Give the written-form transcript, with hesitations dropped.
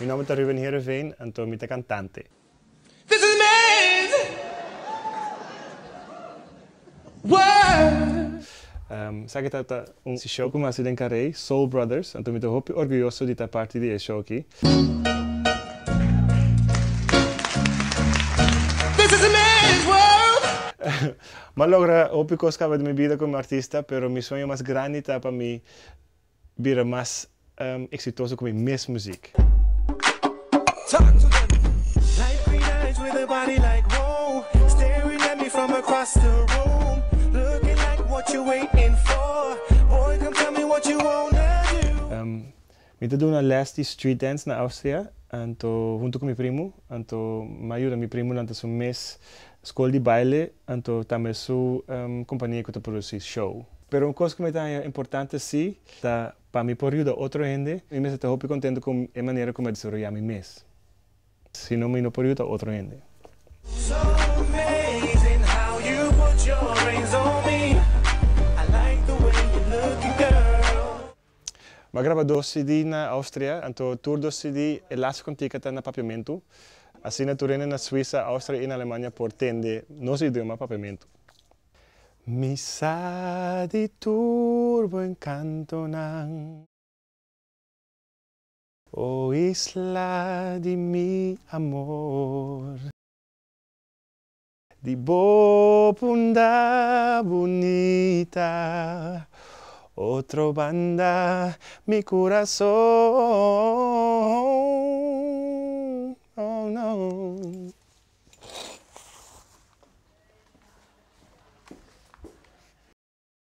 Mi nome è Ruben Heerenveen en sono cantante. This is man's world. Sai che è un show come si denkarei, Soul Brothers, en sono molto orgoglioso di essere parte di questo show qui. This is a man's world. Ma allora, hoop ik oscar met mijn vida como artista, pero mi sueño más grande está para mí ser más exitoso con mi música. Talk to them. Like green eyes with a body like whoa, staring at me from across the room, looking like what you waiting for. Boy, come tell me what you wanna do. Mi te doe een les di street dance na Austria, en to junto con mi primo, en to me ayuda mi primo durante su mes school di baile, en to también su compañía que te produce show. Pero una cosa que me está importante sí, da para mí por ayudar a otra gente, y me estoy muy contento con la manera como desarrollar mi mes. Si no me no por ayudar a otra gente. So amazing how you put your rings on me. I like the way you're looking, girl. Ma grava 2 CD na Austria, en to tour 2 CD e las con ticket na papiamento. Assim na tour na Suíça, Áustria e na Alemanha por tende nos idioma papiamento. Mi sa di turbo encanto nang o isla di mi amor di bopunda bonita otro banda mi corazón oh no